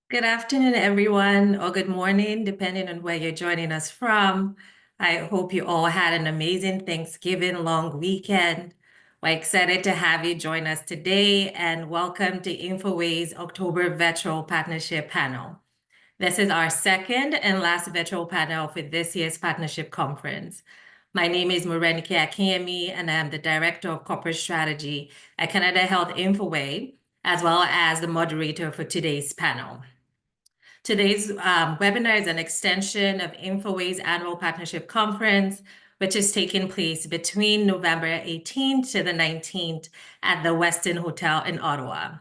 Good afternoon, everyone, or good morning, depending on where you're joining us from. I hope you all had an amazing Thanksgiving long weekend. We're excited to have you join us today, and welcome to InfoWay's October Virtual Partnership Panel. This is our second and last virtual panel for this year's partnership conference. My name is Morenike Akinyemi, and I am the Director of Corporate Strategy at Canada Health InfoWay, as well as the moderator for today's panel. Today's webinar is an extension of InfoWay's annual partnership conference, which is taking place between November 18th to the 19th at the Westin Hotel in Ottawa.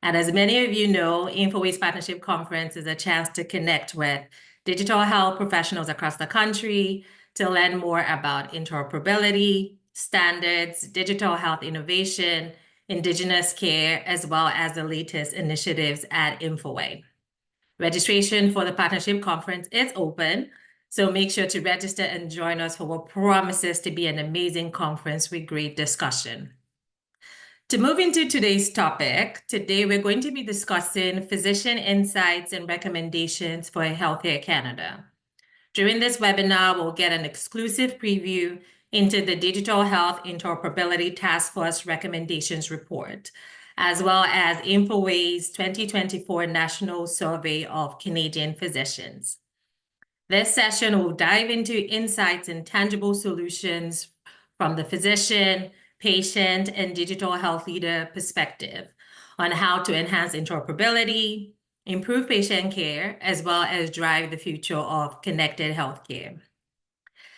And as many of you know, InfoWay's partnership conference is a chance to connect with digital health professionals across the country to learn more about interoperability, standards, digital health innovation, Indigenous care, as well as the latest initiatives at InfoWay. Registration for the partnership conference is open, so make sure to register and join us for what promises to be an amazing conference with great discussion. To move into today's topic, today we're going to be discussing physician insights and recommendations for Healthcare Canada. During this webinar, we'll get an exclusive preview into the Digital Health Interoperability Task Force Recommendations Report, as well as InfoWay's 2024 National Survey of Canadian Physicians. This session will dive into insights and tangible solutions from the physician, patient, and digital health leader perspective on how to enhance interoperability, improve patient care, as well as drive the future of connected healthcare.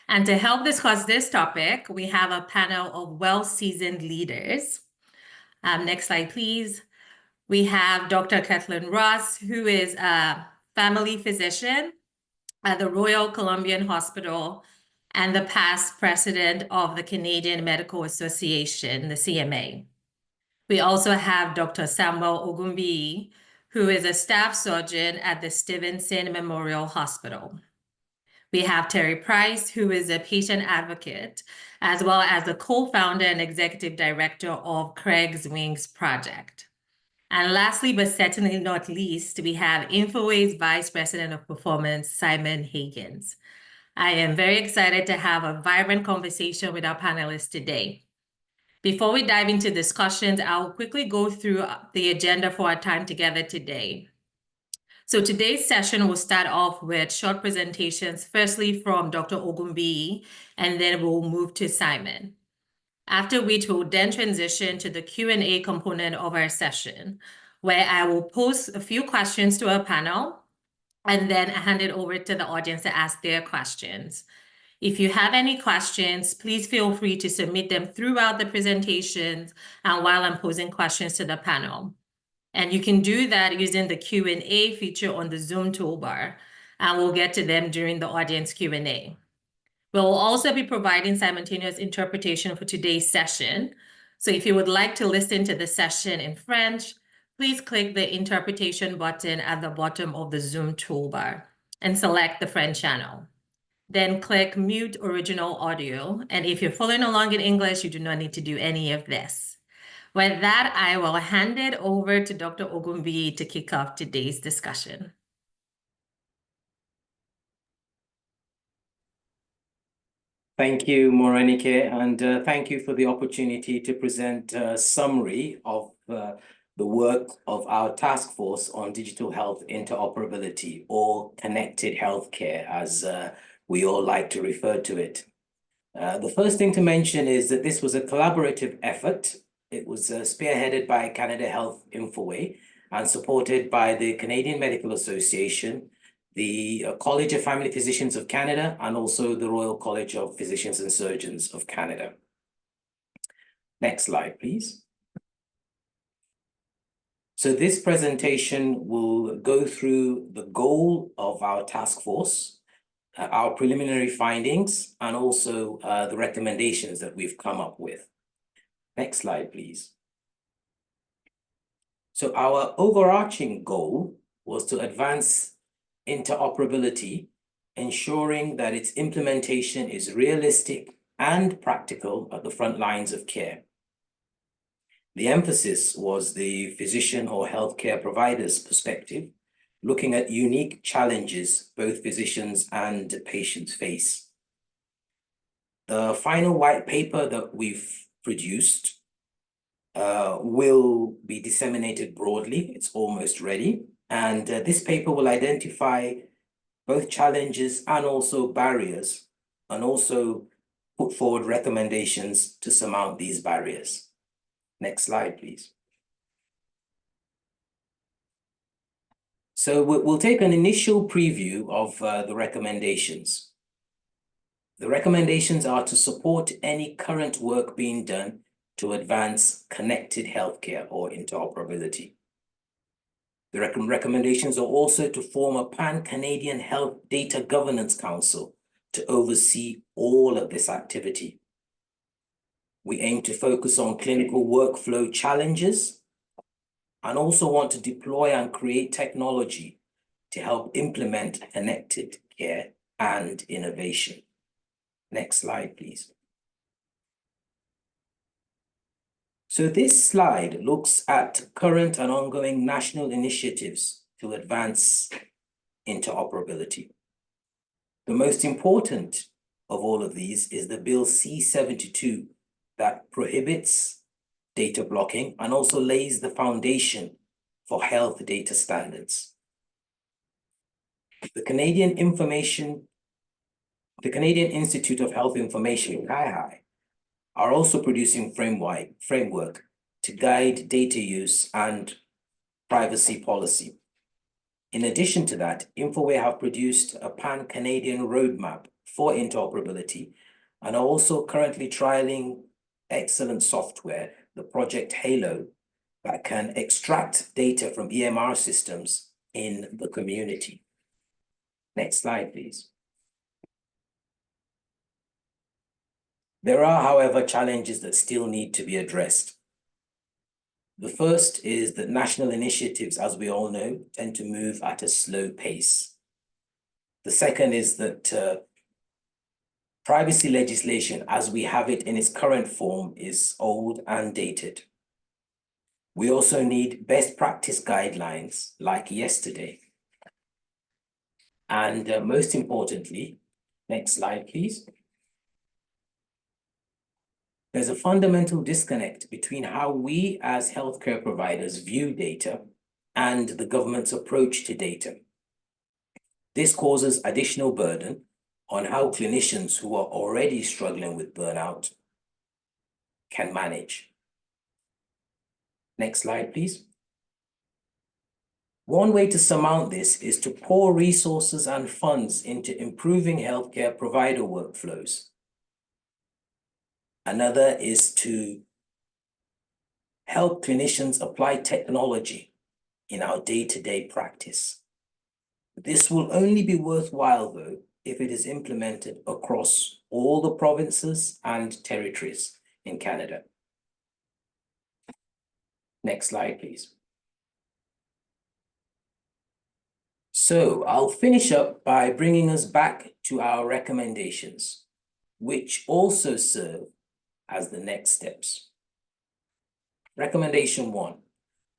And to help discuss this topic, we have a panel of well-seasoned leaders. Next slide, please. We have Dr. Kathleen Ross, who is a family physician at the Royal Columbian Hospital and the past president of the Canadian Medical Association, the CMA. We also have Dr. Samuel Ogumbi, who is a staff surgeon at the Stevenson Memorial Hospital. We have Terry Price, who is a patient advocate, as well as the co-founder and executive director of Craig's Wings Project. And lastly, but certainly not least, we have InfoWay's Vice President of Performance, Simon Higgins. I am very excited to have a vibrant conversation with our panelists today. Before we dive into discussions, I'll quickly go through the agenda for our time together today. So today's session will start off with short presentations, firstly from Dr. Ogumbi, and then we'll move to Simon. After which we'll then transition to the Q&A component of our session, where I will pose a few questions to our panel, and then hand it over to the audience to ask their questions. If you have any questions, please feel free to submit them throughout the presentations and while I'm posing questions to the panel. And you can do that using the Q&A feature on the Zoom toolbar, and we'll get to them during the audience Q&A. We'll also be providing simultaneous interpretation for today's session. So if you would like to listen to the session in French, please click the interpretation button at the bottom of the Zoom toolbar and select the French channel. Then click mute original audio. And if you're following along in English, you do not need to do any of this. With that, I will hand it over to Dr. Ogumbi to kick off today's discussion. Thank you, Morenike, and thank you for the opportunity to present a summary of the work of our task force on digital health interoperability, or connected healthcare, as we all like to refer to it. The first thing to mention is that this was a collaborative effort. It was spearheaded by Canada Health InfoWay and supported by the Canadian Medical Association, the College of Family Physicians of Canada, and also the Royal College of Physicians and Surgeons of Canada. Next slide, please. So this presentation will go through the goal of our task force, our preliminary findings, and also the recommendations that we've come up with. Next slide, please. So our overarching goal was to advance interoperability, ensuring that its implementation is realistic and practical at the front lines of care. The emphasis was the physician or healthcare provider's perspective, looking at unique challenges both physicians and patients face. The final white paper that we've produced will be disseminated broadly. It's almost ready. And this paper will identify both challenges and also barriers, and also put forward recommendations to surmount these barriers. Next slide, please. So we'll take an initial preview of the recommendations. The recommendations are to support any current work being done to advance connected healthcare or interoperability. The recommendations are also to form a Pan-Canadian Health Data Governance Council to oversee all of this activity. We aim to focus on clinical workflow challenges and also want to deploy and create technology to help implement connected care and innovation. Next slide, please. So this slide looks at current and ongoing national initiatives to advance interoperability. The most important of all of these is the Bill C-72 that prohibits data blocking and also lays the foundation for health data standards. The Canadian Institute of Health Information, CIHI, are also producing framework to guide data use and privacy policy. In addition to that, InfoWare have produced a Pan-Canadian roadmap for interoperability and are also currently trialing excellent software, the Project Halo, that can extract data from EMR systems in the community. Next slide, please. There are, however, challenges that still need to be addressed. The first is that national initiatives, as we all know, tend to move at a slow pace. The second is that privacy legislation, as we have it in its current form, is old and dated. We also need best practice guidelines like yesterday. And most importantly, next slide, please. There's a fundamental disconnect between how we as healthcare providers view data and the government's approach to data. This causes additional burden on how clinicians who are already struggling with burnout can manage. Next slide, please. One way to surmount this is to pour resources and funds into improving healthcare provider workflows. Another is to help clinicians apply technology in our day-to-day practice. This will only be worthwhile, though, if it is implemented across all the provinces and territories in Canada. Next slide, please. So I'll finish up by bringing us back to our recommendations, which also serve as the next steps. Recommendation 1,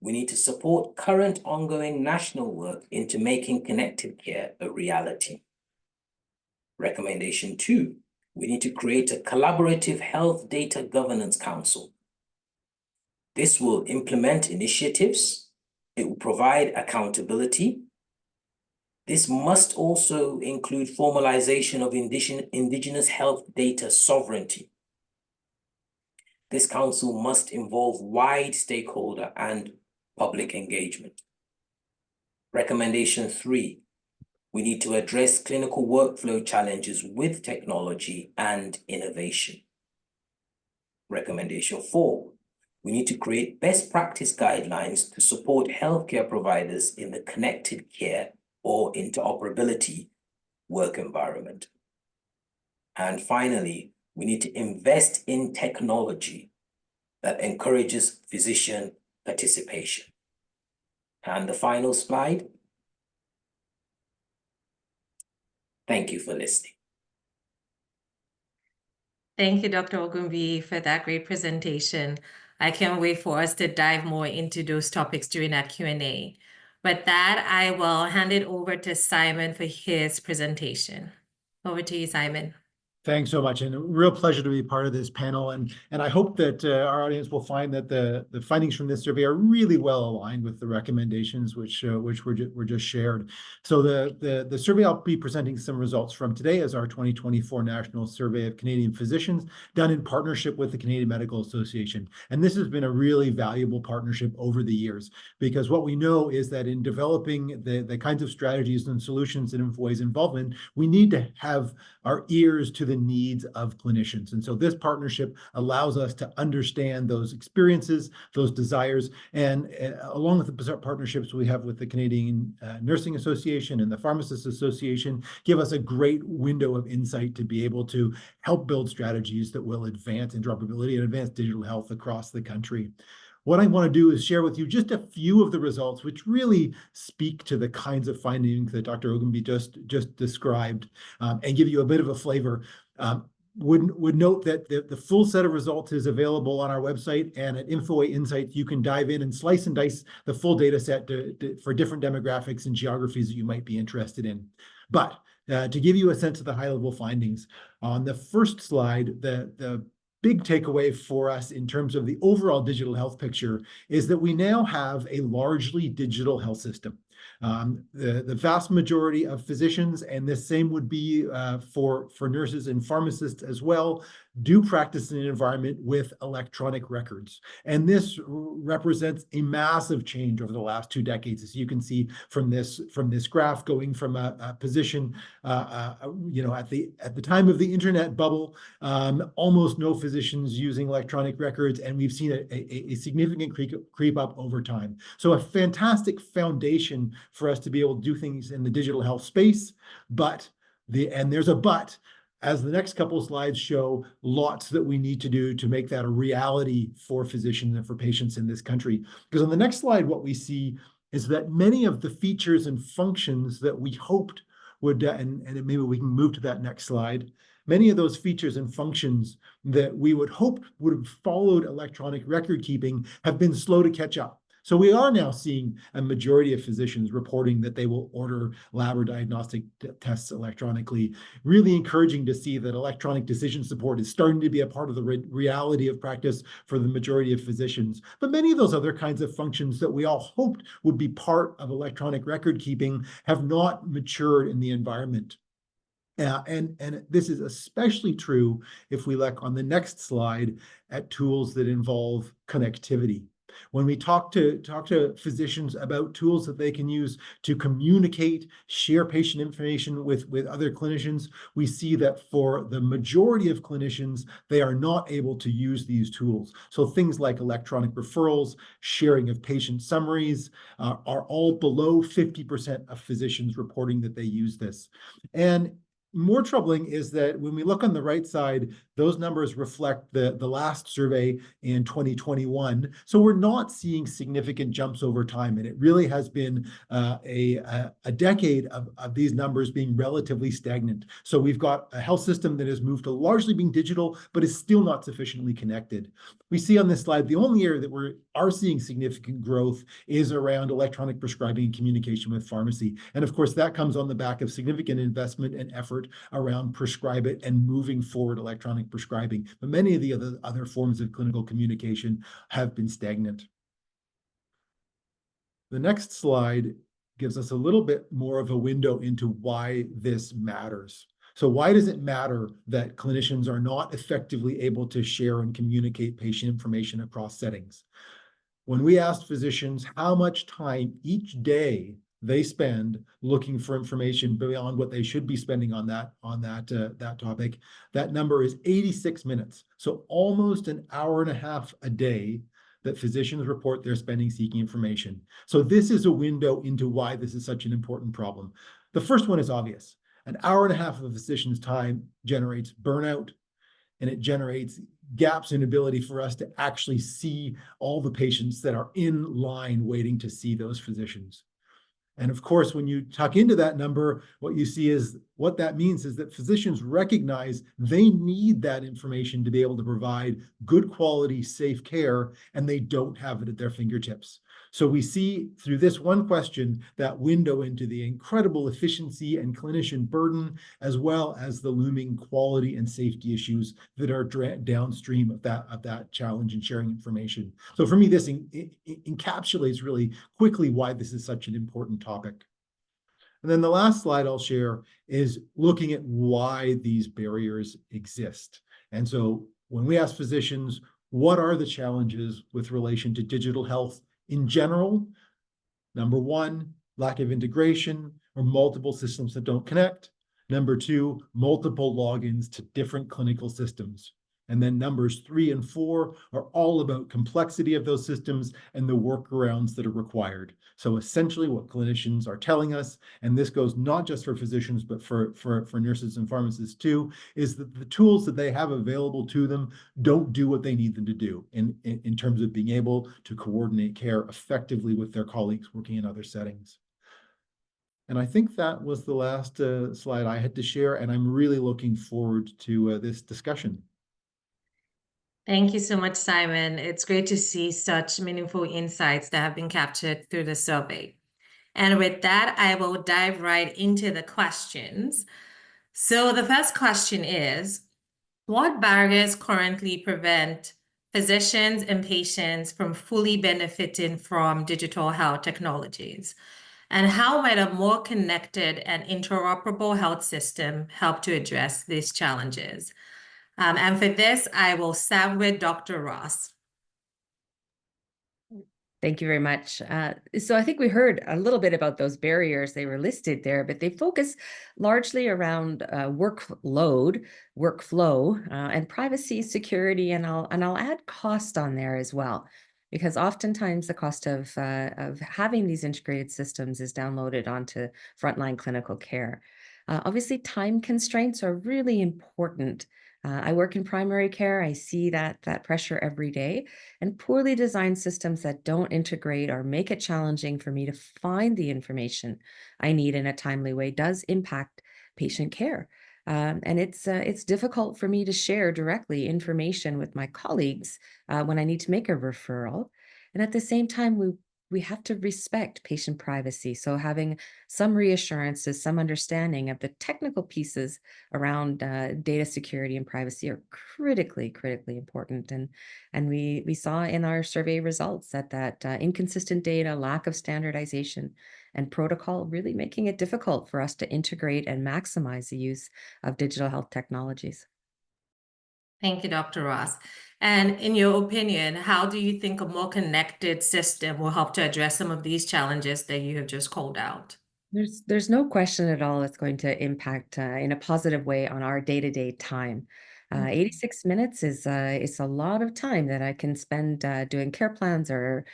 we need to support current ongoing national work into making connected care a reality. Recommendation 2, we need to create a collaborative health data governance council. This will implement initiatives. It will provide accountability. This must also include formalization of indigenous health data sovereignty. This council must involve wide stakeholder and public engagement. Recommendation 3, we need to address clinical workflow challenges with technology and innovation. Recommendation 4, we need to create best practice guidelines to support healthcare providers in the connected care or interoperability work environment. And finally, we need to invest in technology that encourages physician participation. And the final slide. Thank you for listening. Thank you, Dr. Ogunbi, for that great presentation. I can't wait for us to dive more into those topics during our Q&A. With that, I will hand it over to Simon for his presentation. Over to you, Simon. Thanks so much, and a real pleasure to be part of this panel. And I hope that our audience will find that the findings from this survey are really well aligned with the recommendations which were just shared. So the survey I'll be presenting some results from today is our 2024 National Survey of Canadian Physicians, done in partnership with the Canadian Medical Association. And this has been a really valuable partnership over the years, because what we know is that in developing the kinds of strategies and solutions and employees involvement, we need to have our ears to the needs of clinicians. And so this partnership allows us to understand those experiences, those desires, and along with the partnerships we have with the Canadian Nursing Association and the Pharmacists Association, give us a great window of insight to be able to help build strategies that will advance interoperability and advance digital health across the country. What I want to do is share with you just a few of the results which really speak to the kinds of findings that Dr. Ogunbi just described, and give you a bit of a flavor. Would note that the full set of results is available on our website, and at InfoWay Insights, you can dive in and slice and dice the full data set for different demographics and geographies that you might be interested in. But to give you a sense of the high-level findings, on the first slide, the big takeaway for us in terms of the overall digital health picture is that we now have a largely digital health system. The vast majority of physicians, and the same would be for nurses and pharmacists as well, do practice in an environment with electronic records. And this represents a massive change over the last 2 decades, as you can see from this graph, going from a position, at the time of the internet bubble, almost no physicians using electronic records, and we've seen a significant creep up over time. So a fantastic foundation for us to be able to do things in the digital health space, and there's a but, as the next couple of slides show, lots that we need to do to make that a reality for physicians and for patients in this country. Because on the next slide, what we see is that many of the features and functions that we hoped would, and maybe we can move to that next slide, many of those features and functions that we would hope would have followed electronic record keeping have been slow to catch up. So we are now seeing a majority of physicians reporting that they will order lab or diagnostic tests electronically. Really encouraging to see that electronic decision support is starting to be a part of the reality of practice for the majority of physicians. But many of those other kinds of functions that we all hoped would be part of electronic record keeping have not matured in the environment. And this is especially true if we look on the next slide at tools that involve connectivity. When we talk to physicians about tools that they can use to communicate, share patient information with other clinicians, we see that for the majority of clinicians, they are not able to use these tools. So things like electronic referrals, sharing of patient summaries, are all below 50% of physicians reporting that they use this. And more troubling is that when we look on the right side, those numbers reflect the last survey in 2021. So we're not seeing significant jumps over time. And it really has been a decade of these numbers being relatively stagnant. So we've got a health system that has moved to largely being digital, but is still not sufficiently connected. We see on this slide, the only area that we are seeing significant growth is around electronic prescribing and communication with pharmacy. And of course, that comes on the back of significant investment and effort around Prescribe It and moving forward electronic prescribing. But many of the other forms of clinical communication have been stagnant. The next slide gives us a little bit more of a window into why this matters. So why does it matter that clinicians are not effectively able to share and communicate patient information across settings? When we asked physicians how much time each day they spend looking for information beyond what they should be spending on that topic, that number is 86 minutes. So almost an hour and a half a day that physicians report they're spending seeking information. So this is a window into why this is such an important problem. The first one is obvious. An hour and a half of a physician's time generates burnout, and it generates gaps in ability for us to actually see all the patients that are in line waiting to see those physicians. And of course, when you tuck into that number, what you see is what that means is that physicians recognize they need that information to be able to provide good quality, safe care, and they don't have it at their fingertips. So we see through this one question that window into the incredible efficiency and clinician burden, as well as the looming quality and safety issues that are downstream of that challenge in sharing information. So for me, this encapsulates really quickly why this is such an important topic. And then the last slide I'll share is looking at why these barriers exist. And so when we ask physicians, what are the challenges with relation to digital health in general? Number one, lack of integration or multiple systems that don't connect. Number two, multiple logins to different clinical systems. And then numbers 3 and 4 are all about complexity of those systems and the workarounds that are required. So essentially what clinicians are telling us, and this goes not just for physicians, but for nurses and pharmacists too, is that the tools that they have available to them don't do what they need them to do in terms of being able to coordinate care effectively with their colleagues working in other settings. And I think that was the last slide I had to share, and I'm really looking forward to this discussion. Thank you so much, Simon. It's great to see such meaningful insights that have been captured through the survey. And with that, I will dive right into the questions. So the first question is, what barriers currently prevent physicians and patients from fully benefiting from digital health technologies? And how might a more connected and interoperable health system help to address these challenges? And for this, I will start with Dr. Ross. Thank you very much. So I think we heard a little bit about those barriers. They were listed there, but they focus largely around workload, workflow, and privacy, security, and I'll add cost on there as well, because oftentimes the cost of having these integrated systems is downloaded onto frontline clinical care. Obviously, time constraints are really important. I work in primary care. I see that pressure every day, and poorly designed systems that don't integrate or make it challenging for me to find the information I need in a timely way does impact patient care. And it's difficult for me to share directly information with my colleagues when I need to make a referral. And at the same time, we have to respect patient privacy. So having some reassurances, some understanding of the technical pieces around data security and privacy are critically important. And we saw in our survey results that inconsistent data, lack of standardization and protocol really making it difficult for us to integrate and maximize the use of digital health technologies. Thank you, Dr. Ross. And in your opinion, how do you think a more connected system will help to address some of these challenges that you have just called out? There's no question at all it's going to impact in a positive way on our day-to-day time. 86 minutes is a lot of time that I can spend doing care plans or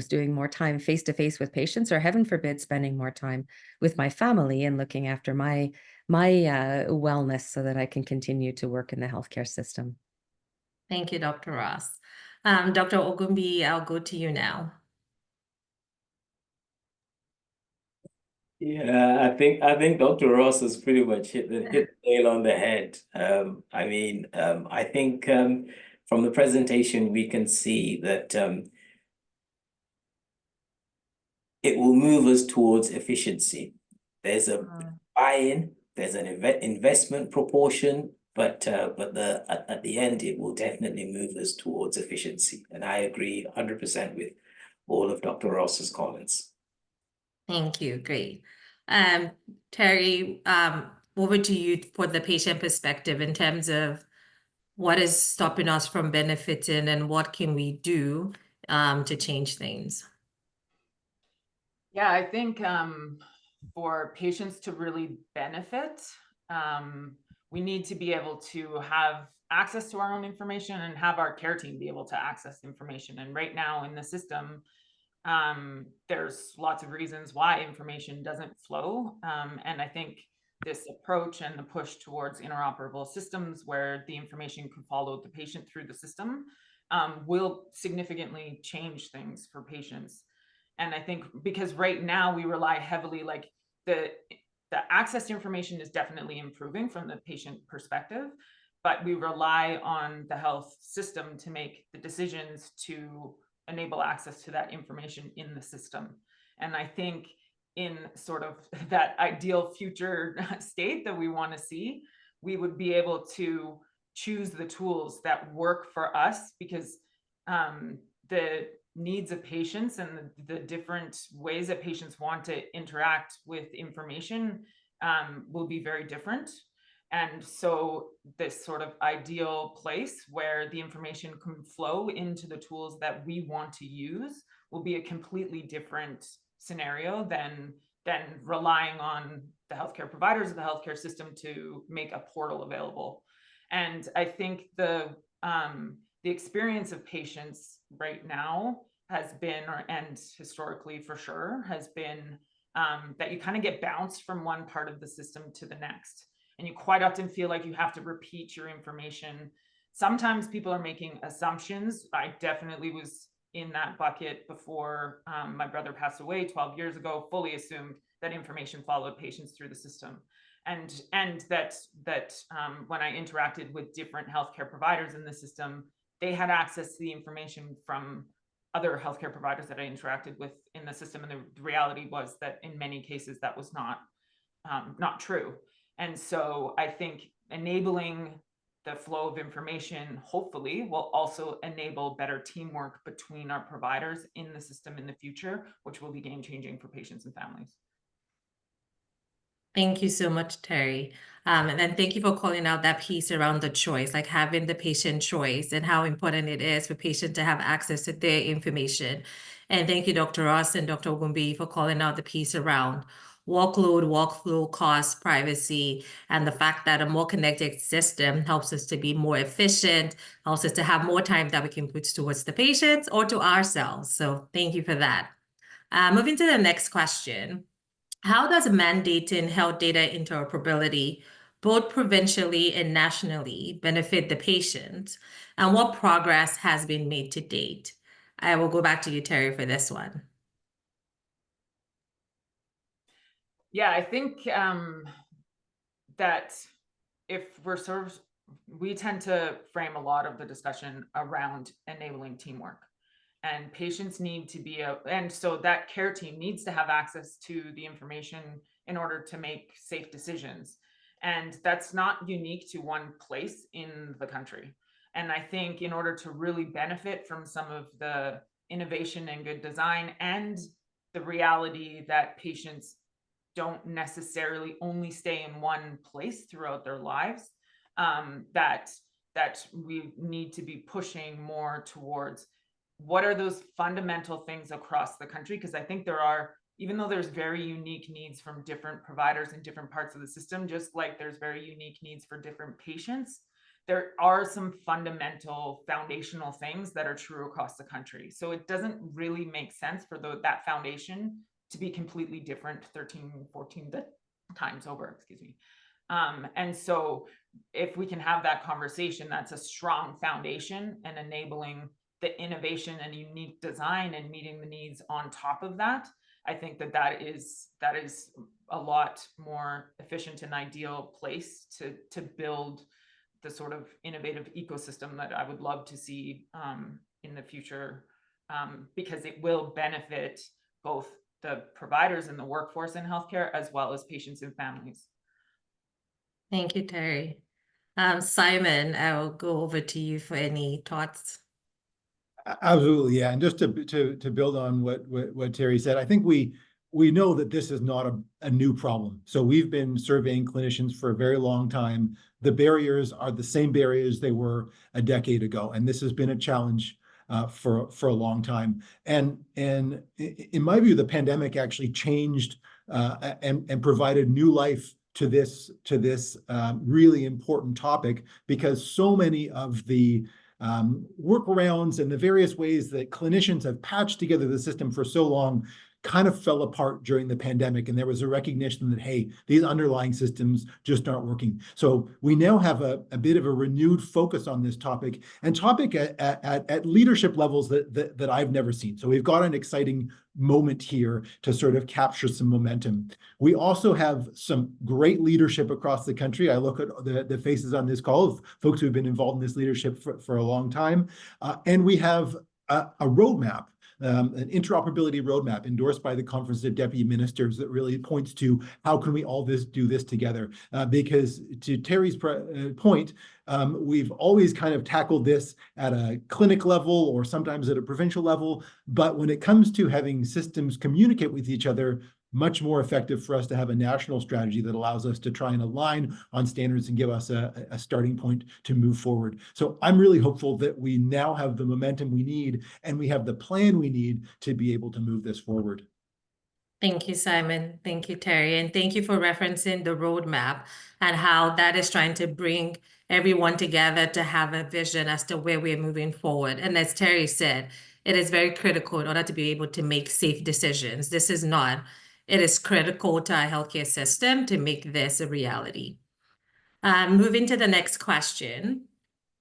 doing more time face-to-face with patients, or heaven forbid, spending more time with my family and looking after my wellness so that I can continue to work in the healthcare system. Thank you, Dr. Ross. Dr. Ogumbi, I'll go to you now. Yeah, I think Dr. Ross has pretty much hit the nail on the head. I think from the presentation we can see that it will move us towards efficiency. There's a buy-in, there's an investment proportion, but at the end it will definitely move us towards efficiency. And I agree 100% with all of Dr. Ross's comments. Thank you. Great. Terry, over to you for the patient perspective in terms of what is stopping us from benefiting and what can we do to change things? Yeah, I think for patients to really benefit, we need to be able to have access to our own information and have our care team be able to access information. And right now in the system, there's lots of reasons why information doesn't flow. And I think this approach and the push towards interoperable systems where the information can follow the patient through the system will significantly change things for patients. And I think because right now we rely heavily, like the access to information is definitely improving from the patient perspective, but we rely on the health system to make the decisions to enable access to that information in the system. And I think in sort of that ideal future state that we want to see, we would be able to choose the tools that work for us, because the needs of patients and the different ways that patients want to interact with information will be very different. And so this sort of ideal place where the information can flow into the tools that we want to use will be a completely different scenario than relying on the healthcare providers of the healthcare system to make a portal available. And I think the experience of patients right now has been, and historically for sure, has been that you kind of get bounced from one part of the system to the next. And you quite often feel like you have to repeat your information. Sometimes people are making assumptions. I definitely was in that bucket before my brother passed away 12 years ago, fully assumed that information followed patients through the system. And that when I interacted with different healthcare providers in the system, they had access to the information from other healthcare providers that I interacted with in the system. And the reality was that in many cases that was not true. And so I think enabling the flow of information, hopefully, will also enable better teamwork between our providers in the system in the future, which will be game-changing for patients and families. Thank you so much, Terry. And then thank you for calling out that piece around the choice, like having the patient choice and how important it is for patients to have access to their information. And thank you, Dr. Ross and Dr. Ogumbi, for calling out the piece around workload, workflow, cost, privacy, and the fact that a more connected system helps us to be more efficient, helps us to have more time that we can put towards the patients or to ourselves. So thank you for that. Moving to the next question. How does mandating health data interoperability, both provincially and nationally, benefit the patient? And what progress has been made to date? I will go back to you, Terry, for this one. Yeah, I think that if we tend to frame a lot of the discussion around enabling teamwork. And patients need to be and so that care team needs to have access to the information in order to make safe decisions. And that's not unique to one place in the country. And I think in order to really benefit from some of the innovation and good design and the reality that patients don't necessarily only stay in one place throughout their lives, that we need to be pushing more towards what are those fundamental things across the country? Because I think there are, even though there's very unique needs from different providers in different parts of the system, just like there's very unique needs for different patients, there are some fundamental foundational things that are true across the country. So it doesn't really make sense for that foundation to be completely different 13, 14 times over, excuse me. And so if we can have that conversation, that's a strong foundation, and enabling the innovation and unique design and meeting the needs on top of that, I think that is a lot more efficient and ideal place to build the sort of innovative ecosystem that I would love to see in the future, because it will benefit both the providers and the workforce in healthcare, as well as patients and families. Thank you, Terry. Simon, I will go over to you for any thoughts. Absolutely, yeah. And just to build on what Terry said, I think we know that this is not a new problem. So we've been surveying clinicians for a very long time. The barriers are the same barriers they were a decade ago, and this has been a challenge for a long time. And in my view, the pandemic actually changed and provided new life to this really important topic, because so many of the workarounds and the various ways that clinicians have patched together the system for so long kind of fell apart during the pandemic. And there was a recognition that, hey, these underlying systems just aren't working. So we now have a bit of a renewed focus on this topic, and topic at leadership levels that I've never seen. So we've got an exciting moment here to sort of capture some momentum. We also have some great leadership across the country. I look at the faces on this call of folks who've been involved in this leadership for a long time. And we have a roadmap, an interoperability roadmap endorsed by the Conference of Deputy Ministers that really points to how can we all do this together. Because to Terry's point, we've always kind of tackled this at a clinic level or sometimes at a provincial level. But when it comes to having systems communicate with each other, much more effective for us to have a national strategy that allows us to try and align on standards and give us a starting point to move forward. So I'm really hopeful that we now have the momentum we need and we have the plan we need to be able to move this forward. Thank you, Simon. Thank you, Terry. And thank you for referencing the roadmap and how that is trying to bring everyone together to have a vision as to where we're moving forward. And as Terry said, it is very critical in order to be able to make safe decisions. This is not, it is critical to our healthcare system to make this a reality. Moving to the next question.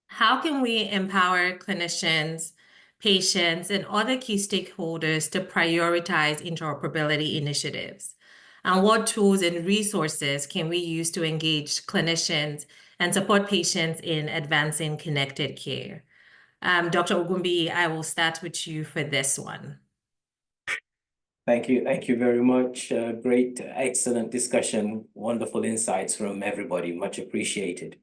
How can we empower clinicians, patients, and other key stakeholders to prioritize interoperability initiatives? And what tools and resources can we use to engage clinicians and support patients in advancing connected care? Dr. Ogumbi, I will start with you for this one. Thank you very much. Great, excellent discussion, wonderful insights from everybody, much appreciated.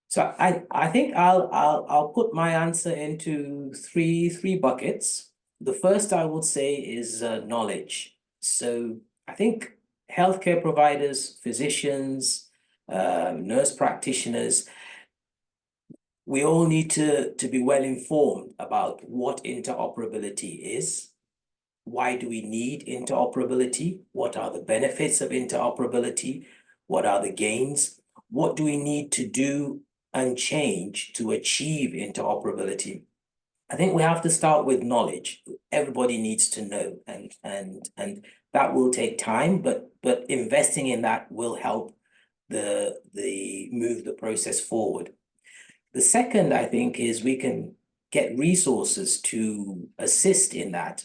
So I think I'll put my answer into three buckets. The first I would say is knowledge. So I think healthcare providers, physicians, nurse practitioners, we all need to be well informed about what interoperability is. Why do we need interoperability? What are the benefits of interoperability? What are the gains? What do we need to do and change to achieve interoperability? I think we have to start with knowledge. Everybody needs to know, and that will take time, but investing in that will help the move the process forward. The second, I think, is we can get resources to assist in that,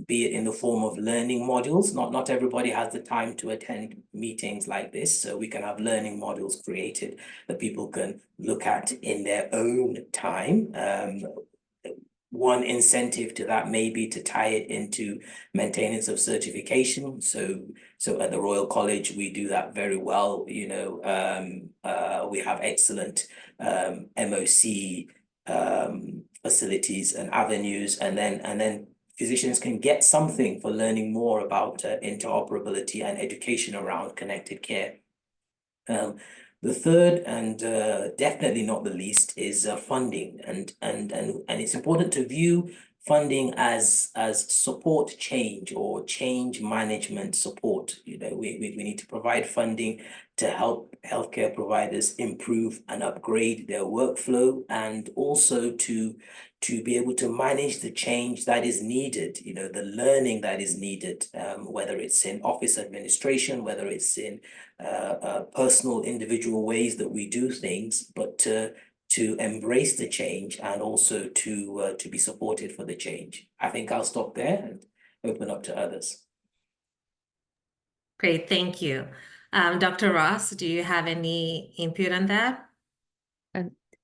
be it in the form of learning modules. Not everybody has the time to attend meetings like this, so we can have learning modules created that people can look at in their own time. One incentive to that may be to tie it into maintenance of certification. So at the Royal College, we do that very well. You know, we have excellent MOC facilities and avenues, and then physicians can get something for learning more about interoperability and education around connected care. The third, and definitely not the least, is funding, and it's important to view funding as support change or change management support. You know, we need to provide funding to help healthcare providers improve and upgrade their workflow, and also to be able to manage the change that is needed, you know, the learning that is needed, whether it's in office administration, whether it's in personal individual ways that we do things, but to embrace the change and also to be supported for the change. I think I'll stop there and open up to others. Great, thank you. Dr. Ross, do you have any input on that?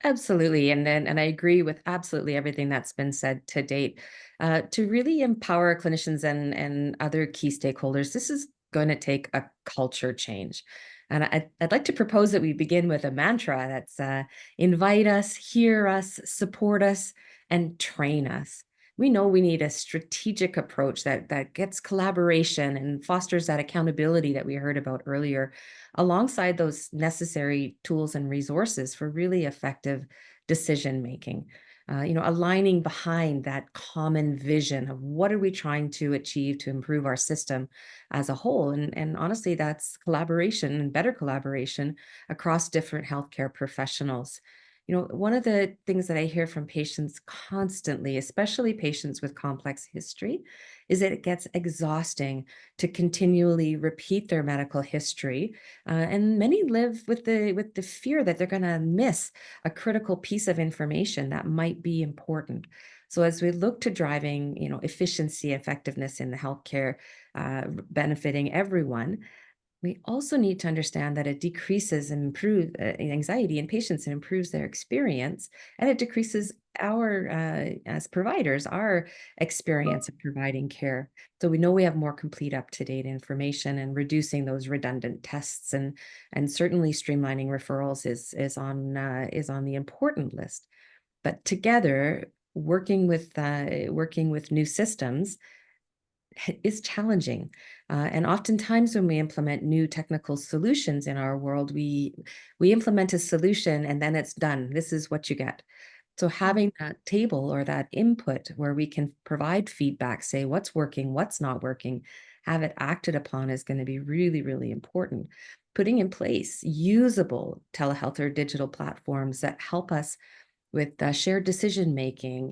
Absolutely. And I agree with absolutely everything that's been said to date. To really empower clinicians and other key stakeholders, this is going to take a culture change. And I'd like to propose that we begin with a mantra that's invite us, hear us, support us, and train us. We know we need a strategic approach that gets collaboration and fosters that accountability that we heard about earlier, alongside those necessary tools and resources for really effective decision making. You know, aligning behind that common vision of what are we trying to achieve to improve our system as a whole. And honestly, that's collaboration and better collaboration across different healthcare professionals. You know, one of the things that I hear from patients constantly, especially patients with complex history, is that it gets exhausting to continually repeat their medical history. And many live with the fear that they're going to miss a critical piece of information that might be important. So as we look to driving, you know, efficiency, effectiveness in the healthcare, benefiting everyone, we also need to understand that it decreases and improves anxiety in patients and improves their experience, and it decreases our as providers, our experience of providing care. So we know we have more complete, up-to-date information, and reducing those redundant tests and certainly streamlining referrals is on the important list. But together, working with new systems is challenging. And oftentimes when we implement new technical solutions in our world, we implement a solution and then it's done. This is what you get. So having that table or that input where we can provide feedback, say what's working, what's not working, have it acted upon is going to be really, really important. Putting in place usable telehealth or digital platforms that help us with shared decision making,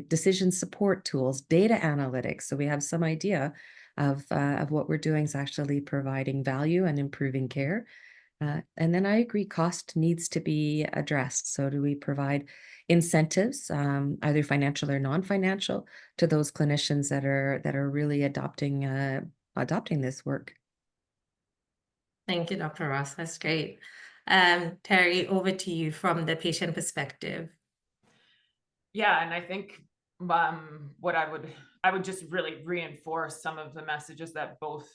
decision support tools, data analytics. So we have some idea of what we're doing is actually providing value and improving care. And then I agree, cost needs to be addressed. So do we provide incentives, either financial or non-financial, to those clinicians that are really adopting this work? Thank you, Dr. Ross. That's great. Terry, over to you from the patient perspective. Yeah, and I think what I would just really reinforce some of the messages that both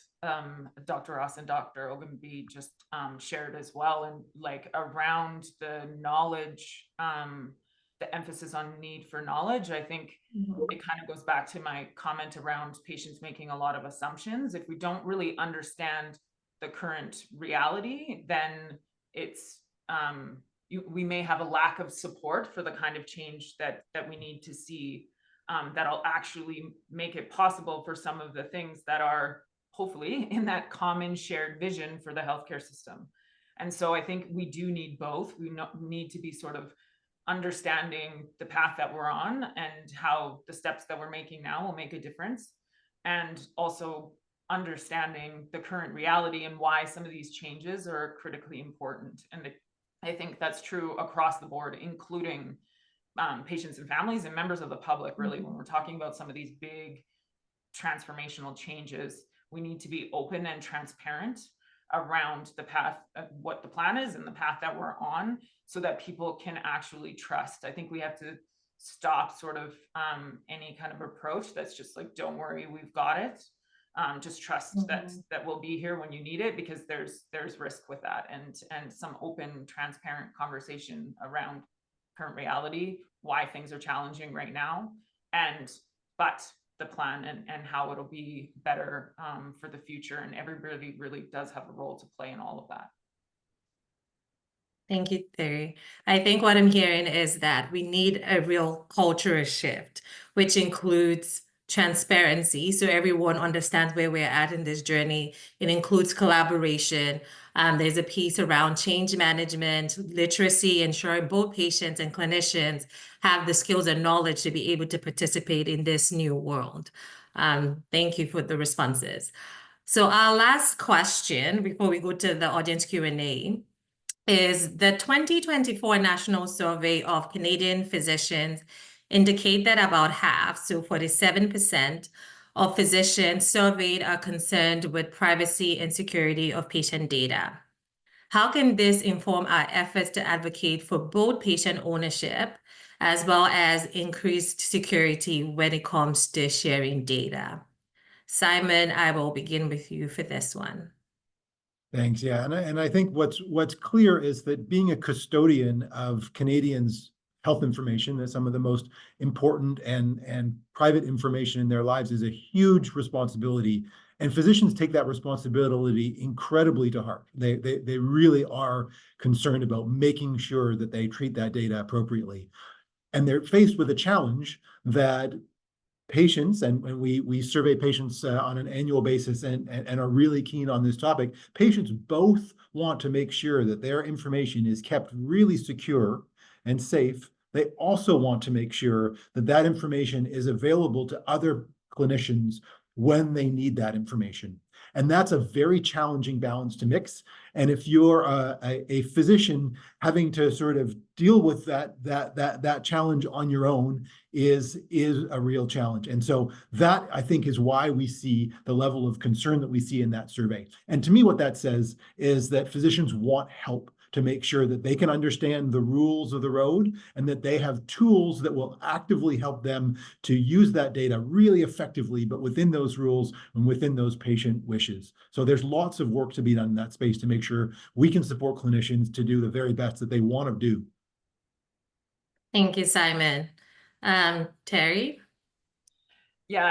Dr. Ross and Dr. Ogunbi just shared as well, and like around the knowledge, the emphasis on need for knowledge. I think it kind of goes back to my comment around patients making a lot of assumptions. If we don't really understand the current reality, then it's we may have a lack of support for the kind of change that we need to see, that'll actually make it possible for some of the things that are hopefully in that common shared vision for the healthcare system. And so I think we do need both. We need to be sort of understanding the path that we're on and how the steps that we're making now will make a difference, and also understanding the current reality and why some of these changes are critically important. And I think that's true across the board, including patients and families and members of the public. Really, when we're talking about some of these big transformational changes, we need to be open and transparent around the path of what the plan is and the path that we're on, so that people can actually trust. I think we have to stop sort of any kind of approach that's just like, don't worry, we've got it. Just trust that we'll be here when you need it, because there's risk with that, and some open, transparent conversation around current reality, why things are challenging right now, but the plan and how it'll be better for the future. And everybody really does have a role to play in all of that. Thank you, Terry. I think what I'm hearing is that we need a real cultural shift, which includes transparency, so everyone understands where we're at in this journey. It includes collaboration. There's a piece around change management, literacy, ensuring both patients and clinicians have the skills and knowledge to be able to participate in this new world. Thank you for the responses. So our last question before we go to the audience Q&A is the 2024 National Survey of Canadian Physicians indicate that about half, so 47% of physicians surveyed are concerned with privacy and security of patient data. How can this inform our efforts to advocate for both patient ownership as well as increased security when it comes to sharing data? Simon, I will begin with you for this one. Thanks. Yeah, and I think what's clear is that being a custodian of Canadians' health information, that some of the most important and private information in their lives, is a huge responsibility. And physicians take that responsibility incredibly to heart. They really are concerned about making sure that they treat that data appropriately. And they're faced with a challenge that patients, and we survey patients on an annual basis and are really keen on this topic. Patients both want to make sure that their information is kept really secure and safe. They also want to make sure that that information is available to other clinicians when they need that information. And that's a very challenging balance to mix. And if you're a physician having to sort of deal with that challenge on your own is a real challenge. And so that, I think, is why we see the level of concern that we see in that survey. And to me, what that says is that physicians want help to make sure that they can understand the rules of the road and that they have tools that will actively help them to use that data really effectively, but within those rules and within those patient wishes. So there's lots of work to be done in that space to make sure we can support clinicians to do the very best that they want to do. Thank you, Simon. Terry? Yeah,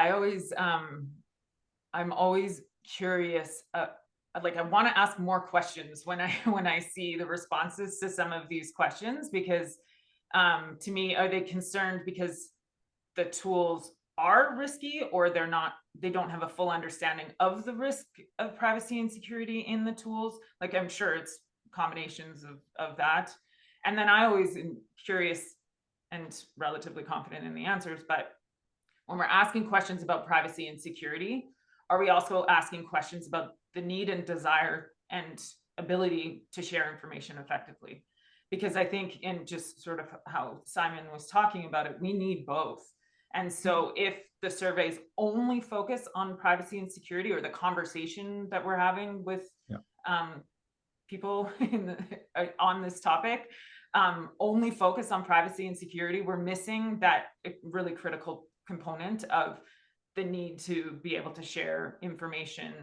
I'm always curious. Like I want to ask more questions when I see the responses to some of these questions, because to me, are they concerned because the tools are risky, or they don't have a full understanding of the risk of privacy and security in the tools? Like, I'm sure it's combinations of that. And then I always am curious and relatively confident in the answers, but when we're asking questions about privacy and security, are we also asking questions about the need and desire and ability to share information effectively? Because I think, in just sort of how Simon was talking about it, we need both. And so if the surveys only focus on privacy and security, or the conversation that we're having with people on this topic only focus on privacy and security, we're missing that really critical component of the need to be able to share information,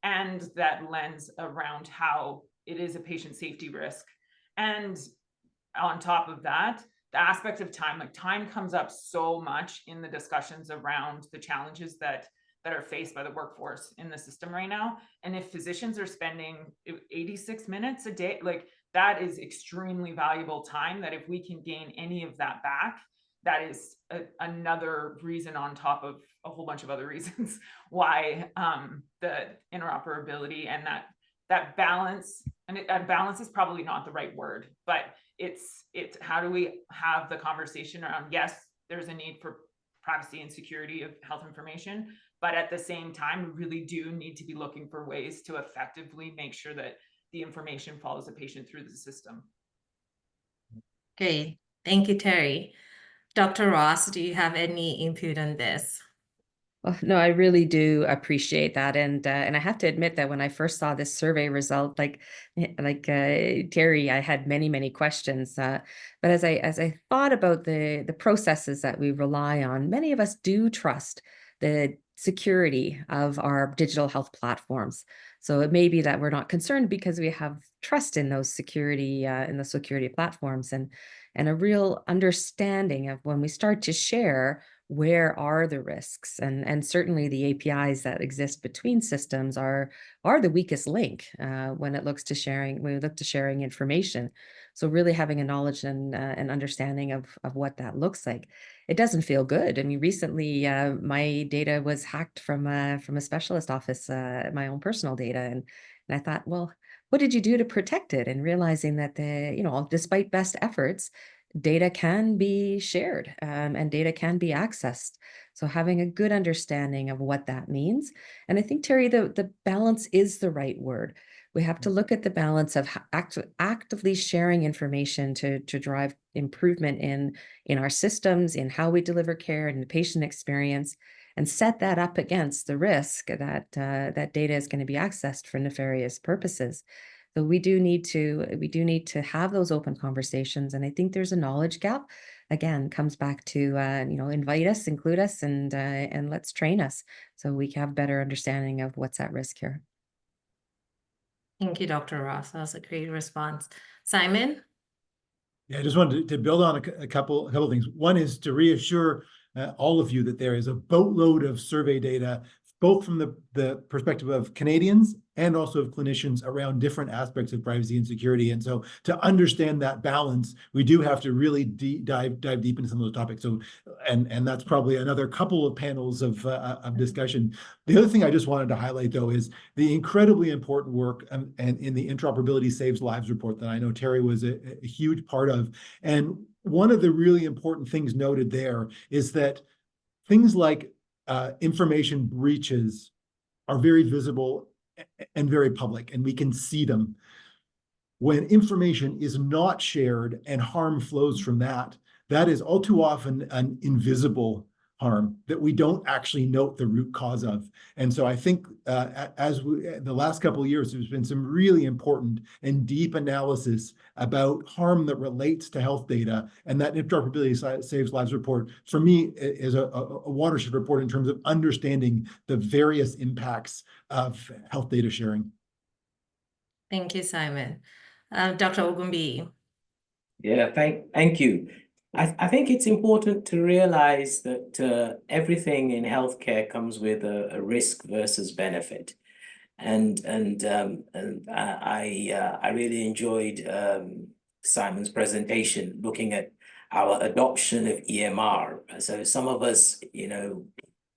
and that lens around how it is a patient safety risk. And on top of that, the aspect of time, like time comes up so much in the discussions around the challenges that are faced by the workforce in the system right now. And if physicians are spending 86 minutes a day, like that is extremely valuable time, that if we can gain any of that back, that is another reason on top of a whole bunch of other reasons why the interoperability and that balance, and balance is probably not the right word, but it's how do we have the conversation around, yes, there's a need for privacy and security of health information, but at the same time, we really do need to be looking for ways to effectively make sure that the information follows the patient through the system. Great. Thank you, Terry. Dr. Ross, do you have any input on this? Well, no, I really do appreciate that, and I have to admit that when I first saw this survey result, like Terry, I had many questions. But as I thought about the processes that we rely on, many of us do trust the security of our digital health platforms. So it may be that we're not concerned because we have trust in those security platforms, and a real understanding of when we start to share, where are the risks, and certainly the APIs that exist between systems are the weakest link when we look to sharing information. So really having a knowledge and an understanding of what that looks like. It doesn't feel good. I mean, recently my data was hacked from a specialist office, my own personal data, and I thought, well, what did you do to protect it? And realizing that despite best efforts, data can be shared and data can be accessed. So having a good understanding of what that means. And I think, Terry, the balance is the right word. We have to look at the balance of actively sharing information to drive improvement in our systems, in how we deliver care and the patient experience, and set that up against the risk that that data is going to be accessed for nefarious purposes. So we do need to have those open conversations, and I think there's a knowledge gap. Again, comes back to invite us, include us, and let's train us so we have better understanding of what's at risk here. Thank you, Dr. Ross. That was a great response. Simon? Yeah, I just wanted to build on a couple of things. One is to reassure all of you that there is a boatload of survey data, both from the perspective of Canadians and also of clinicians, around different aspects of privacy and security. And so to understand that balance, we do have to really dive deep into some of those topics. So, and that's probably another couple of panels of discussion. The other thing I just wanted to highlight, though, is the incredibly important work and in the Interoperability Saves Lives report that I know Terry was a huge part of. And one of the really important things noted there is that things like information breaches are very visible and very public, and we can see them. When information is not shared and harm flows from that, that is all too often an invisible harm that we don't actually note the root cause of. And so I think the last couple of years, there's been some really important and deep analysis about harm that relates to health data. And that Interoperability Saves Lives report, for me, is a watershed report in terms of understanding the various impacts of health data sharing. Thank you, Simon. Dr. Ogunbi. Yeah, thank you. I think it's important to realize that everything in healthcare comes with a risk versus benefit. And I really enjoyed Simon's presentation looking at our adoption of EMR. So some of us, you know,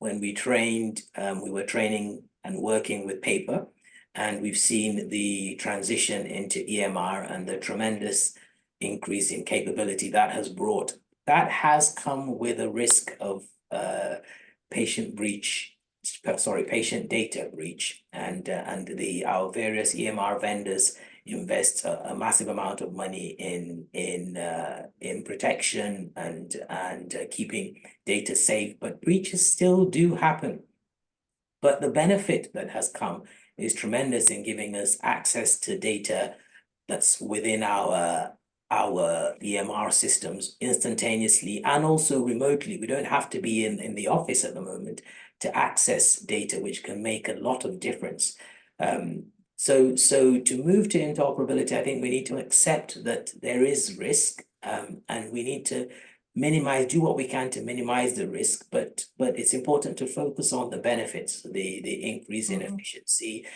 when we trained, we were training and working with paper, and we've seen the transition into EMR and the tremendous increase in capability that has brought. That has come with a risk of patient data breach, and our various EMR vendors invest a massive amount of money in protection and keeping data safe, but breaches still do happen. But the benefit that has come is tremendous in giving us access to data that's within our EMR systems instantaneously and also remotely. We don't have to be in the office at the moment to access data, which can make a lot of difference. So to move to interoperability, I think we need to accept that there is risk, and we need to do what we can to minimize the risk, but it's important to focus on the benefits, the increase in efficiency,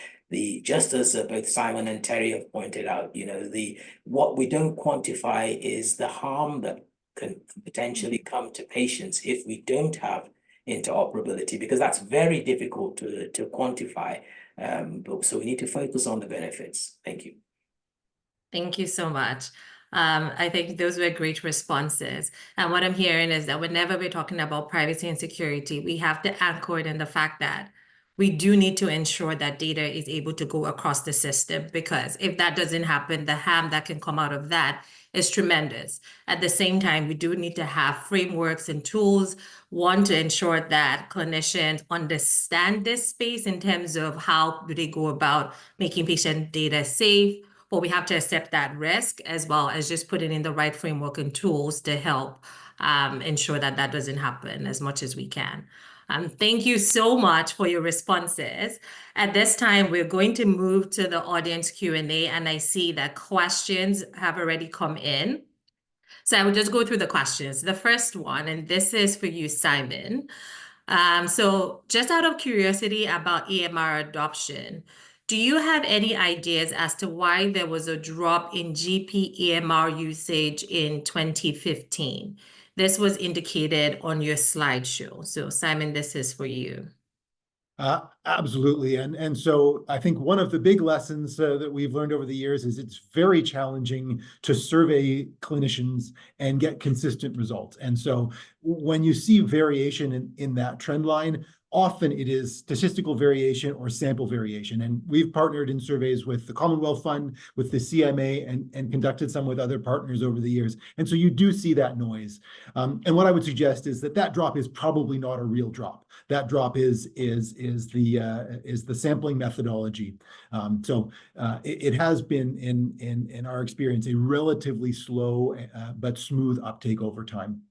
just as both Simon and Terry have pointed out, you know, what we don't quantify is the harm that can potentially come to patients if we don't have interoperability, because that's very difficult to quantify. So we need to focus on the benefits. Thank you. Thank you so much. I think those were great responses. And what I'm hearing is that whenever we're talking about privacy and security, we have to anchor it in the fact that we do need to ensure that data is able to go across the system, because if that doesn't happen, the harm that can come out of that is tremendous. At the same time, we do need to have frameworks and tools, one, to ensure that clinicians understand this space in terms of how do they go about making patient data safe, but we have to accept that risk as well as just putting in the right framework and tools to help ensure that that doesn't happen as much as we can. Thank you so much for your responses. At this time, we're going to move to the audience Q&A, and I see that questions have already come in. So I will just go through the questions. The first one, and this is for you, Simon. So just out of curiosity about EMR adoption, do you have any ideas as to why there was a drop in GP EMR usage in 2015? This was indicated on your slideshow. So Simon, this is for you. Absolutely. And so I think one of the big lessons that we've learned over the years is it's very challenging to survey clinicians and get consistent results. And so when you see variation in that trend line, often it is statistical variation or sample variation. And we've partnered in surveys with the Commonwealth Fund, with the CMA, and conducted some with other partners over the years. And so you do see that noise. And what I would suggest is that drop is probably not a real drop. That drop is the sampling methodology. It has been in our experience a relatively slow but smooth uptake over time.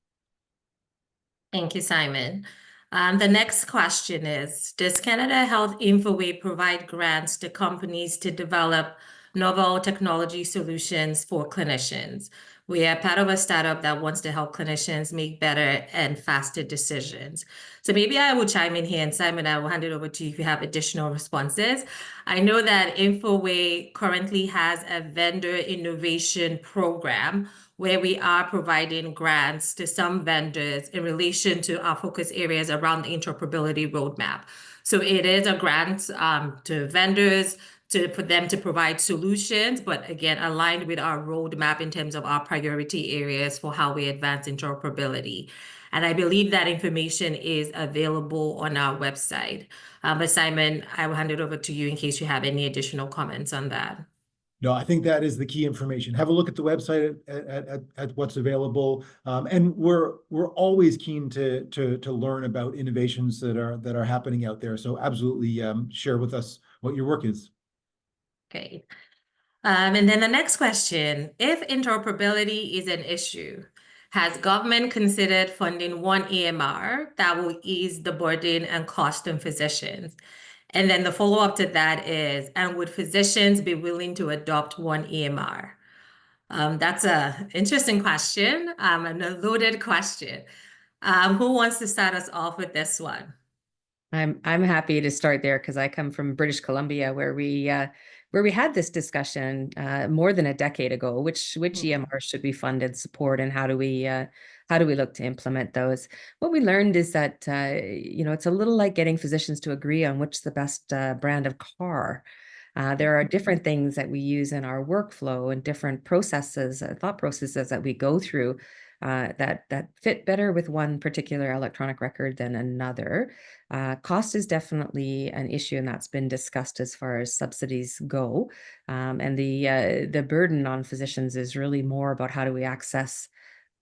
Thank you, Simon. The next question is, does Canada Health Infoway provide grants to companies to develop novel technology solutions for clinicians? We are part of a startup that wants to help clinicians make better and faster decisions. So maybe I will chime in here, and Simon, I will hand it over to you if you have additional responses. I know that Infoway currently has a vendor innovation program where we are providing grants to some vendors in relation to our focus areas around the interoperability roadmap. So it is a grant to vendors for them to provide solutions, but again, aligned with our roadmap in terms of our priority areas for how we advance interoperability. And I believe that information is available on our website. But Simon, I will hand it over to you in case you have any additional comments on that. No, I think that is the key information. Have a look at the website at what's available, and we're always keen to learn about innovations that are happening out there. So absolutely, share with us what your work is. Okay. And then the next question, if interoperability is an issue, has government considered funding one EMR that will ease the burden and cost on physicians? And then the follow-up to that is, and would physicians be willing to adopt one EMR? That's an interesting question, and a loaded question. Who wants to start us off with this one? I'm happy to start there because I come from British Columbia, where we had this discussion more than a decade ago. Which EMR should we fund and support, and how do we look to implement those? What we learned is that it's a little like getting physicians to agree on which the best brand of car. There are different things that we use in our workflow and different processes, thought processes that we go through that fit better with one particular electronic record than another. Cost is definitely an issue, and that's been discussed as far as subsidies go. And the burden on physicians is really more about how do we access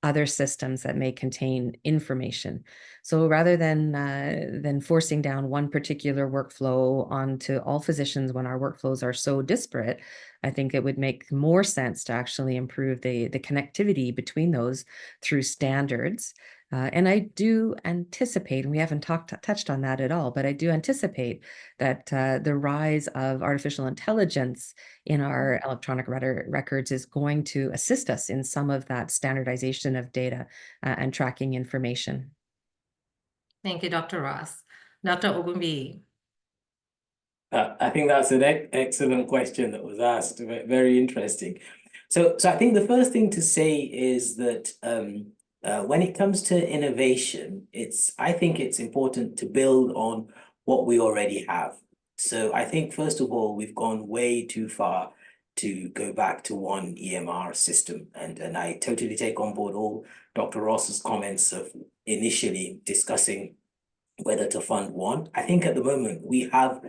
other systems that may contain information. So rather than forcing down one particular workflow onto all physicians when our workflows are so disparate, I think it would make more sense to actually improve the connectivity between those through standards. And I do anticipate, and we haven't touched on that at all, but I do anticipate that the rise of artificial intelligence in our electronic records is going to assist us in some of that standardization of data and tracking information. Thank you, Dr. Ross. Dr. Ogunbi. I think that's an excellent question that was asked. Very interesting. So I think the first thing to say is that when it comes to innovation, I think it's important to build on what we already have. So I think, first of all, we've gone way too far to go back to one EMR system. And I totally take on board all Dr. Ross's comments of initially discussing whether to fund one. I think at the moment we have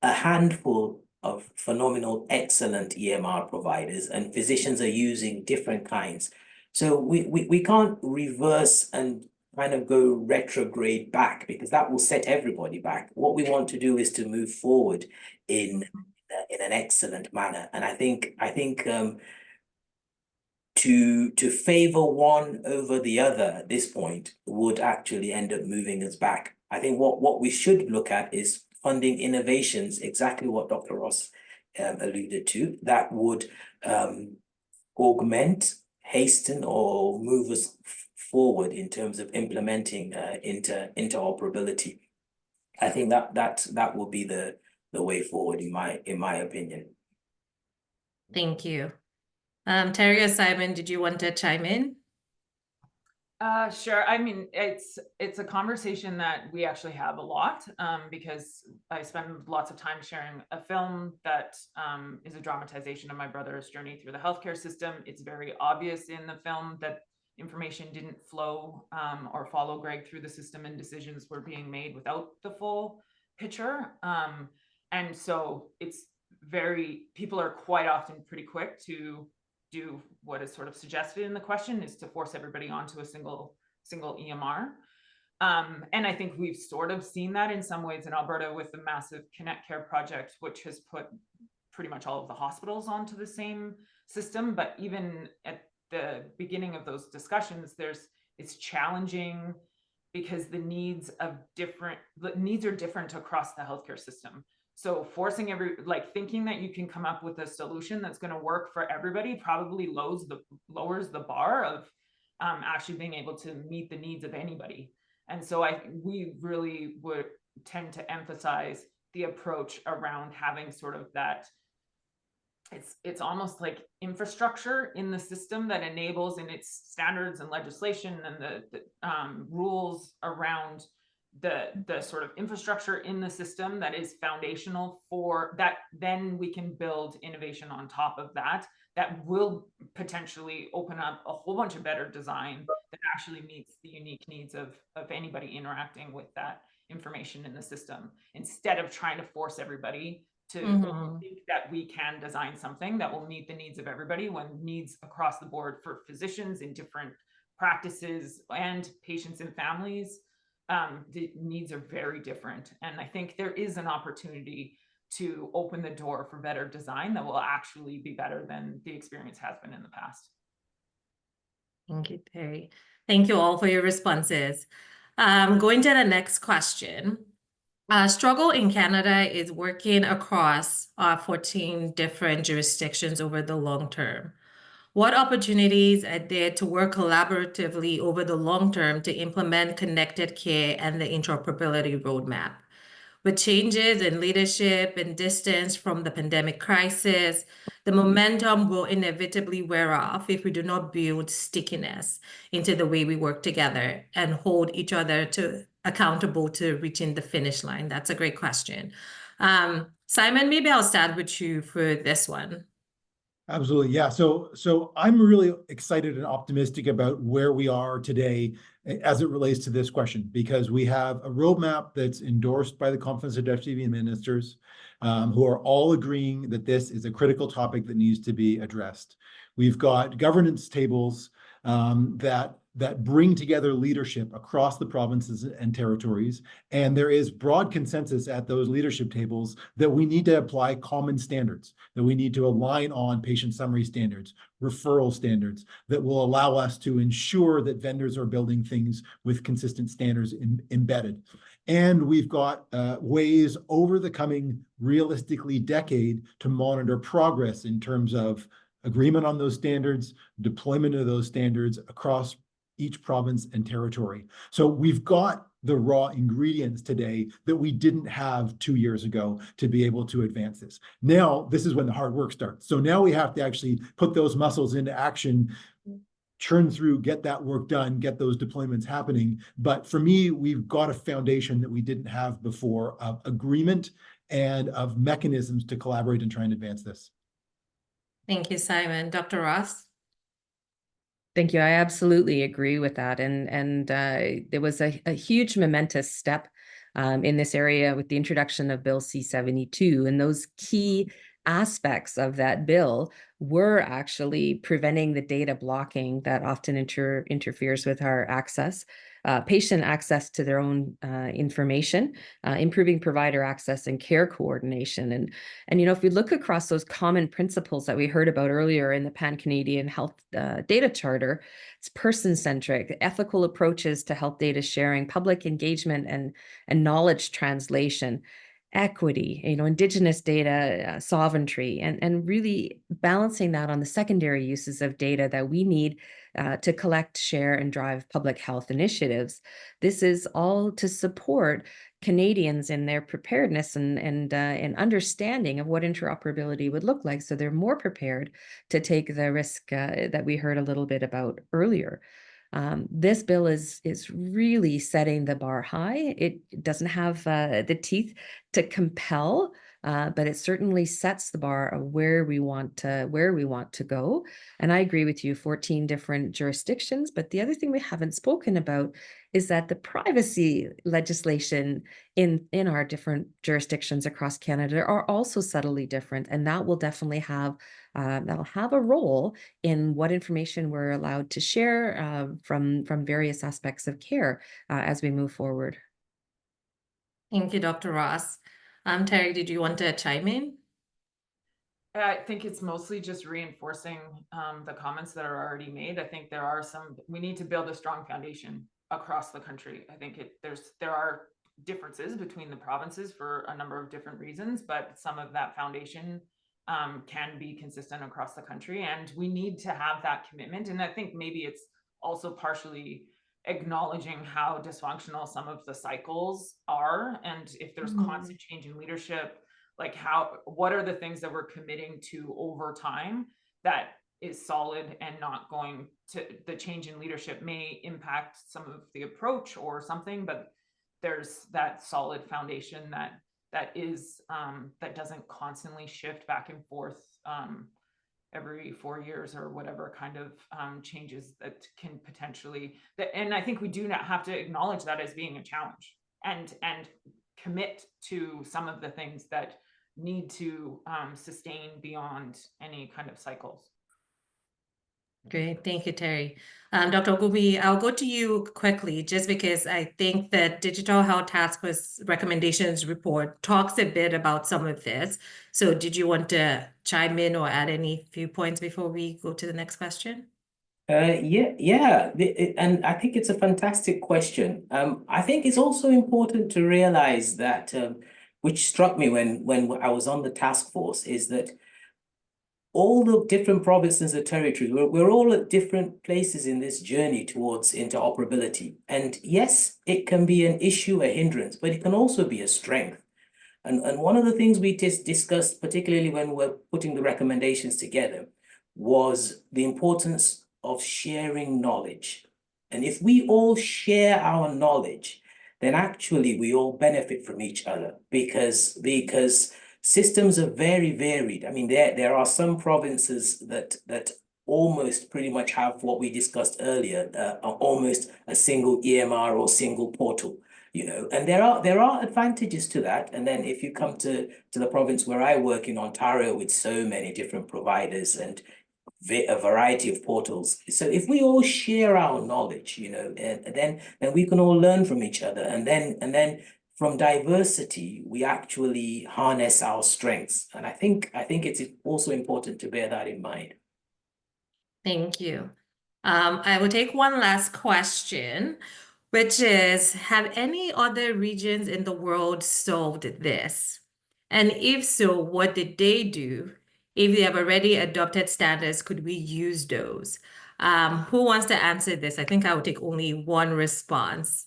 a handful of phenomenal, excellent EMR providers, and physicians are using different kinds. So we can't reverse and kind of go retrograde back, because that will set everybody back. What we want to do is to move forward in an excellent manner. And I think to favor one over the other at this point would actually end up moving us back. I think what we should look at is funding innovations, exactly what Dr. Ross alluded to, that would augment, hasten, or move us forward in terms of implementing interoperability. I think that will be the way forward in my opinion. Thank you. Terry or Simon, did you want to chime in? Sure. I mean, it's a conversation that we actually have a lot because I spend lots of time sharing a film that is a dramatization of my brother's journey through the healthcare system. It's very obvious in the film that information didn't flow or follow Greg through the system, and decisions were being made without the full picture. And so people are quite often pretty quick to do what is sort of suggested in the question, is to force everybody onto a single EMR. And I think we've sort of seen that in some ways in Alberta with the massive Connect Care project, which has put pretty much all of the hospitals onto the same system. But even at the beginning of those discussions, it's challenging because the needs are different across the healthcare system. So forcing thinking that you can come up with a solution that's going to work for everybody probably lowers the bar of actually being able to meet the needs of anybody. And so we really would tend to emphasize the approach around having sort of that. It's almost like infrastructure in the system that enables, in its standards and legislation and the rules around the sort of infrastructure in the system that is foundational for that. Then we can build innovation on top of that will potentially open up a whole bunch of better design that actually meets the unique needs of anybody interacting with that information in the system, instead of trying to force everybody to Mhm. think that we can design something that will meet the needs of everybody, when needs across the board for physicians in different practices and patients and families, the needs are very different. And I think there is an opportunity to open the door for better design that will actually be better than the experience has been in the past. Thank you, Terry. Thank you all for your responses. Going to the next question. Struggle in Canada is working across 14 different jurisdictions over the long term. What opportunities are there to work collaboratively over the long term to implement connected care and the interoperability roadmap? With changes in leadership and distance from the pandemic crisis, the momentum will inevitably wear off if we do not build stickiness into the way we work together and hold each other accountable to reaching the finish line. That's a great question. Simon, maybe I'll start with you for this one. Absolutely. Yeah. So I'm really excited and optimistic about where we are today as it relates to this question, because we have a roadmap that's endorsed by the Conference of Deputy Ministers, who are all agreeing that this is a critical topic that needs to be addressed. We've got governance tables that bring together leadership across the provinces and territories. And there is broad consensus at those leadership tables that we need to apply common standards, that we need to align on patient summary standards, referral standards that will allow us to ensure that vendors are building things with consistent standards embedded. And we've got ways over the coming realistically decade to monitor progress in terms of agreement on those standards, deployment of those standards across each province and territory. So we've got the raw ingredients today that we didn't have 2 years ago to be able to advance this. Now, this is when the hard work starts. So now we have to actually put those muscles into action, churn through, get that work done, get those deployments happening. But for me, we've got a foundation that we didn't have before of agreement and of mechanisms to collaborate and try and advance this. Thank you, Simon. Dr. Ross? Thank you. I absolutely agree with that. And there was a huge momentous step in this area with the introduction of Bill C-72. And those key aspects of that bill were actually preventing the data blocking that often interferes with our access, patient access to their own information, improving provider access and care coordination. And if we look across those common principles that we heard about earlier in the Pan-Canadian Health Data Charter, it's person-centric, ethical approaches to health data sharing, public engagement and knowledge translation, equity, Indigenous data sovereignty, and really balancing that on the secondary uses of data that we need to collect, share, and drive public health initiatives. This is all to support Canadians in their preparedness and understanding of what interoperability would look like, so they're more prepared to take the risk that we heard a little bit about earlier. This bill is really setting the bar high. It doesn't have the teeth to compel, but it certainly sets the bar of where we want to go. And I agree with you, 14 different jurisdictions. But the other thing we haven't spoken about is that the privacy legislation in our different jurisdictions across Canada are also subtly different, and that will definitely have that'll have a role in what information we're allowed to share from various aspects of care as we move forward. Thank you, Dr. Ross. Terry, did you want to chime in? I think it's mostly just reinforcing the comments that are already made. I think we need to build a strong foundation across the country. I think there are differences between the provinces for a number of different reasons, but some of that foundation can be consistent across the country, and we need to have that commitment. And I think maybe it's also partially acknowledging how dysfunctional some of the cycles are, and if there's constant change in leadership, like what are the things that we're committing to over time that is solid and not going to, the change in leadership may impact some of the approach or something, but there's that solid foundation that doesn't constantly shift back and forth every 4 years or whatever kind of changes that can potentially, and I think we do not have to acknowledge that as being a challenge and commit to some of the things that need to sustain beyond any kind of cycles. Great, thank you, Terry. Dr. Ogubi, I'll go to you quickly just because I think that Digital Health Task Force recommendations report talks a bit about some of this. So did you want to chime in or add any few points before we go to the next question? And I think it's a fantastic question. I think it's also important to realize that, which struck me when I was on the task force, is that all the different provinces and territories, we're all at different places in this journey towards interoperability. And yes, it can be an issue, a hindrance, but it can also be a strength. And one of the things we discussed, particularly when we're putting the recommendations together, was the importance of sharing knowledge. And if we all share our knowledge, then actually we all benefit from each other because systems are very varied. I mean, there are some provinces that almost pretty much have what we discussed earlier, almost a single EMR or single portal, you know, and there are advantages to that. And then if you come to the province where I work in Ontario with so many different providers and a variety of portals. So if we all share our knowledge, you know, and then we can all learn from each other, and then from diversity, we actually harness our strengths. And I think it's also important to bear that in mind. Thank you. I will take one last question, which is, have any other regions in the world solved this? And if so, what did they do? If they have already adopted standards, could we use those? Who wants to answer this? I think I will take only one response.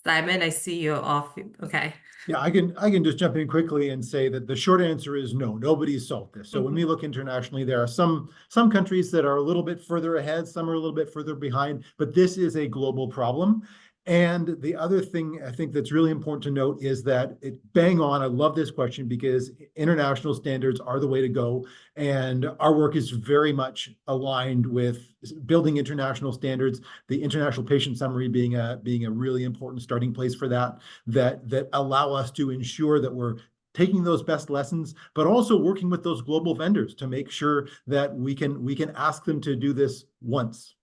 Simon, I see you're off. Okay. Yeah, I can just jump in quickly and say that the short answer is no, nobody's solved this. So when we look internationally, there are some countries that are a little bit further ahead, some are a little bit further behind, but this is a global problem. And the other thing I think that's really important to note is that bang on, I love this question because international standards are the way to go. And our work is very much aligned with building international standards, the International Patient Summary being a really important starting place for that allow us to ensure that we're taking those best lessons, but also working with those global vendors to make sure that we can ask them to do this once.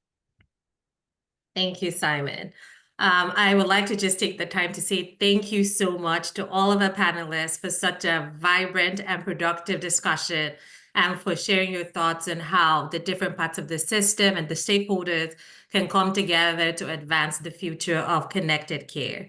Thank you, Simon. I would like to just take the time to say thank you so much to all of our panelists for such a vibrant and productive discussion and for sharing your thoughts on how the different parts of the system and the stakeholders can come together to advance the future of connected care.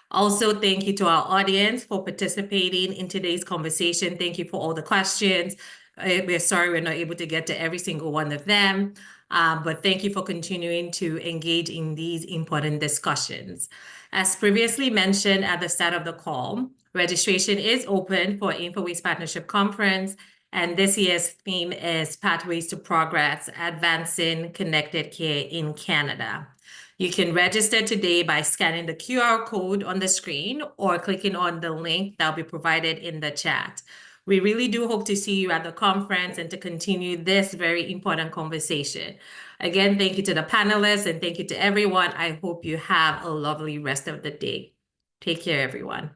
Also, thank you to our audience for participating in today's conversation. Thank you for all the questions. We're sorry we're not able to get to every single one of them. But thank you for continuing to engage in these important discussions. As previously mentioned at the start of the call, registration is open for InfoWays Partnership Conference, and this year's theme is Pathways to Progress, Advancing Connected Care in Canada. You can register today by scanning the QR code on the screen or clicking on the link that will be provided in the chat. We really do hope to see you at the conference and to continue this very important conversation. Again, thank you to the panelists and thank you to everyone. I hope you have a lovely rest of the day. Take care, everyone.